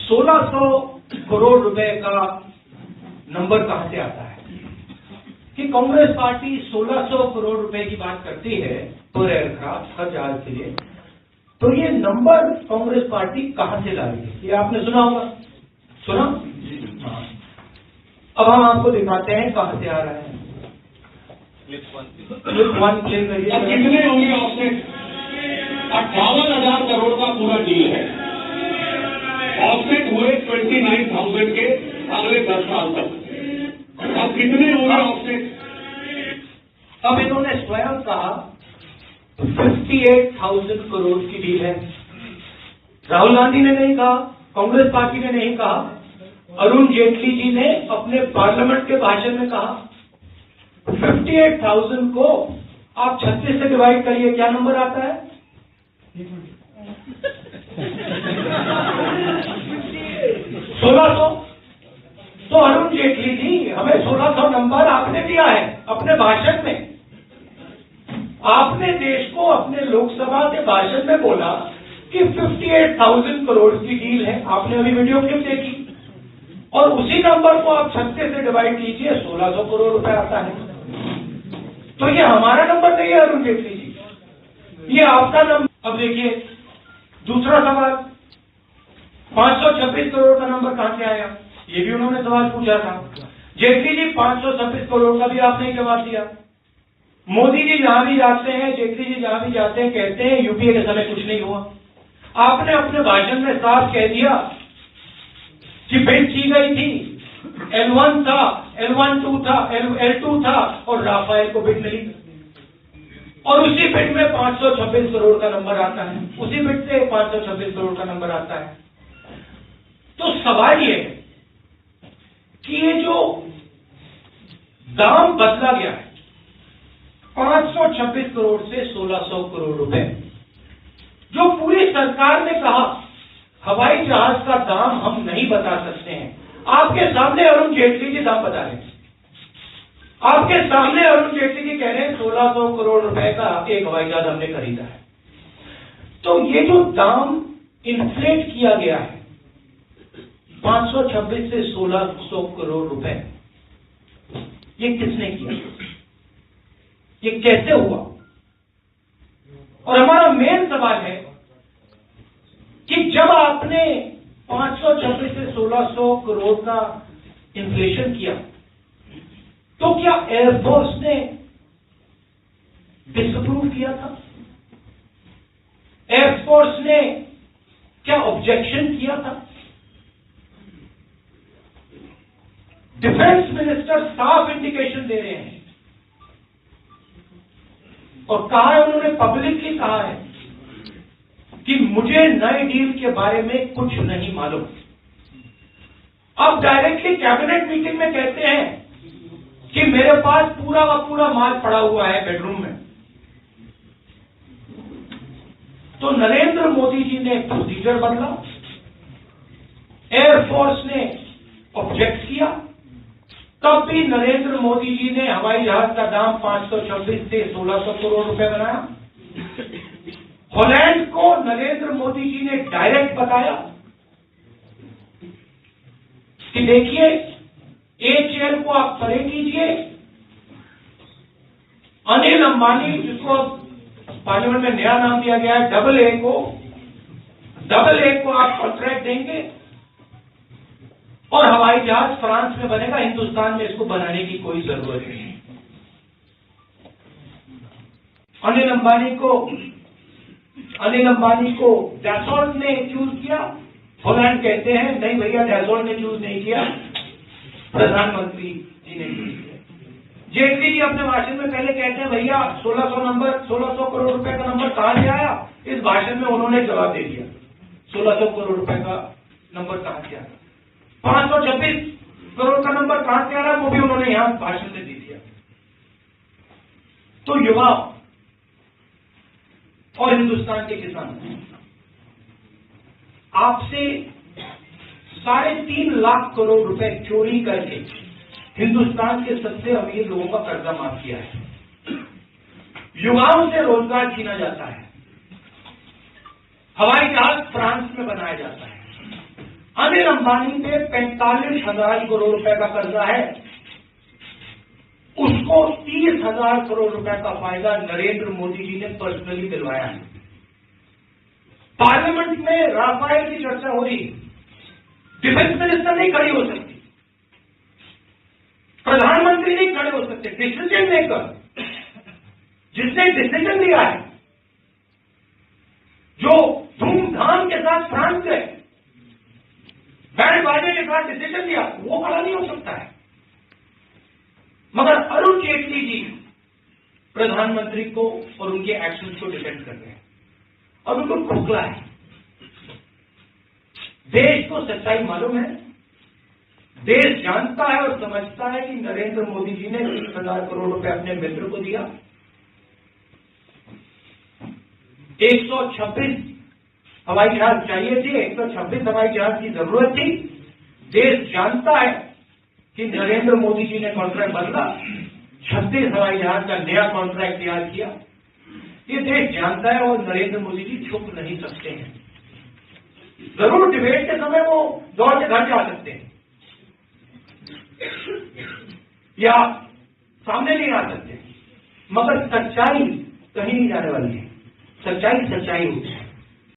1600 करोड़ रुपए का नंबर कहां से आता है कि कांग्रेस पार्टी 1600 करोड़ रुपए की बात करती है पर एयरक्राफ्ट हर जहाज के लिए, तो ये नंबर कांग्रेस पार्टी कहां से ला रही है? ये आपने सुना होगा, सुना? हाँ। अब हम आपको दिखाते हैं कहां से आ रहा है। वन प्ले करिए। अब कितने होंगे ऑफसेट? 58,000 करोड़ का पूरा डील है। ऑफसेट हुए 29,000 के अगले 10 साल तक। अब कितने होंगे ऑफसेट? अब इन्होंने स्वयं कहा 58,000 करोड़ की डील है। राहुल गांधी ने नहीं कहा, कांग्रेस पार्टी ने नहीं कहा, अरुण जेटली जी ने अपने पार्लियामेंट के भाषण में कहा। 58,000 को आप 36 से डिवाइड करिए, क्या नंबर आता है? 1600। तो अरुण जेटली जी, हमें 1600 नंबर आपने दिया है अपने भाषण में। आपने देश को अपने लोकसभा के भाषण में बोला कि 58,000 करोड़ की डील है। आपने अभी वीडियो क्लिप देखी, और उसी नंबर को आप 36 से डिवाइड कीजिए, 1600 करोड़ रुपए आता है। तो ये हमारा नंबर नहीं है अरुण जेटली जी, ये आपका नंबर। अब देखिए दूसरा सवाल, 526 करोड़ का नंबर कहां से आया? ये भी उन्होंने सवाल पूछा था। जेटली जी 526 करोड़ का भी आपने जवाब दिया। मोदी जी जहां भी जाते हैं, जेटली जी जहां भी जाते हैं, कहते हैं यूपीए के समय कुछ नहीं हुआ। आपने अपने भाषण में साफ कह दिया कि बिड की गई थी, L1 था, L1-2 था, L2 था, और राफेल को बिड मिली, और उसी बिड में 526 करोड़ का नंबर आता है। उसी बिड से 526 करोड़ का नंबर आता है। तो सवाल ये है कि ये जो दाम बदला गया है 526 करोड़ से 1600 करोड़ रुपए, जो पूरी सरकार ने कहा हवाई जहाज का दाम हम नहीं बता सकते हैं, आपके सामने अरुण जेटली जी दाम बता रहे हैं। आपके सामने अरुण जेटली जी कह रहे हैं 1600 करोड़ रुपए का एक हवाई जहाज हमने खरीदा है। तो ये जो दाम इन्फ्लेट किया गया है 526 से 1600 करोड़ रुपए, ये किसने किया? ये कैसे हुआ? और हमारा मेन सवाल है कि जब आपने 526 से 1600 करोड़ का इन्फ्लेशन किया, तो क्या एयरफोर्स ने डिसअप्रूव किया था? एयरफोर्स ने क्या ऑब्जेक्शन किया था? डिफेंस मिनिस्टर साफ इंडिकेशन दे रहे हैं, और कहा है उन्होंने, पब्लिकली कहा है कि मुझे नए डील के बारे में कुछ नहीं मालूम। अब डायरेक्टली कैबिनेट मीटिंग में कहते हैं कि मेरे पास पूरा का पूरा माल पड़ा हुआ है बेडरूम में। तो नरेंद्र मोदी जी ने प्रोसीजर बदला, एयरफोर्स ने ऑब्जेक्ट किया, तब भी नरेंद्र मोदी जी ने हवाई जहाज का दाम 526 से 1600 करोड़ रुपए बनाया। हॉलैंड को नरेंद्र मोदी जी ने डायरेक्ट बताया कि देखिए HAL को आप परे कीजिए, अनिल अंबानी, जिसको पार्लियामेंट में नया नाम दिया गया है AA को आप कॉन्ट्रैक्ट देंगे, और हवाई जहाज फ्रांस में बनेगा, हिंदुस्तान में इसको बनाने की कोई जरूरत नहीं। अनिल अंबानी को डैसॉल्ट ने चूज किया। हॉलैंड कहते हैं नहीं भैया, डैसॉल्ट ने चूज नहीं किया, प्रधानमंत्री जी ने चूज किया। जेटली जी अपने भाषण में पहले कहते हैं भैया 1600 करोड़ रुपए का नंबर कहां से आया? इस भाषण में उन्होंने जवाब दे दिया 1600 करोड़ रुपए का नंबर कहां से आया। 526 करोड़ का नंबर कहां से आ रहा है वो भी उन्होंने यहां भाषण में दे दिया। तो युवा और हिंदुस्तान के किसान आपसे 3.5 लाख करोड़ रुपए चोरी करके हिंदुस्तान के सबसे अमीर लोगों का कर्जा माफ किया है। युवाओं से रोजगार छीना जाता है, हवाई जहाज फ्रांस में बनाया जाता है, अनिल अंबानी पे 45,000 करोड़ रुपए का कर्जा है, उसको 30,000 करोड़ रुपए का फायदा नरेंद्र मोदी जी ने पर्सनली दिलवाया है। पार्लियामेंट में राफेल की चर्चा हो रही, डिफेंस मिनिस्टर नहीं खड़ी हो सकती, प्रधानमंत्री नहीं खड़े हो सकते, डिसीजन मेकर जिसने डिसीजन लिया है, जो धूमधाम के साथ फ्रांस गए, बैंड बाजे के साथ डिसीजन लिया, वो खड़ा नहीं हो सकता है। मगर अरुण जेटली जी प्रधानमंत्री को और उनके एक्शंस को डिफेंड कर रहे हैं और उनको खोखला है। देश को सच्चाई मालूम है, देश जानता है और समझता है कि नरेंद्र मोदी जी ने 30,000 करोड़ रुपए अपने मित्र को दिया, 126 हवाई जहाज चाहिए थे, 126 हवाई जहाज की जरूरत थी। देश जानता है कि नरेंद्र मोदी जी ने कॉन्ट्रैक्ट बदला, 36 हवाई जहाज का नया कॉन्ट्रैक्ट तैयार किया। ये देश जानता है और नरेंद्र मोदी जी छुप नहीं सकते हैं। जरूर डिबेट के समय वो दौड़ के घर जा सकते हैं या सामने नहीं आ सकते, मगर सच्चाई कहीं नहीं जाने वाली है। सच्चाई सच्चाई होती है।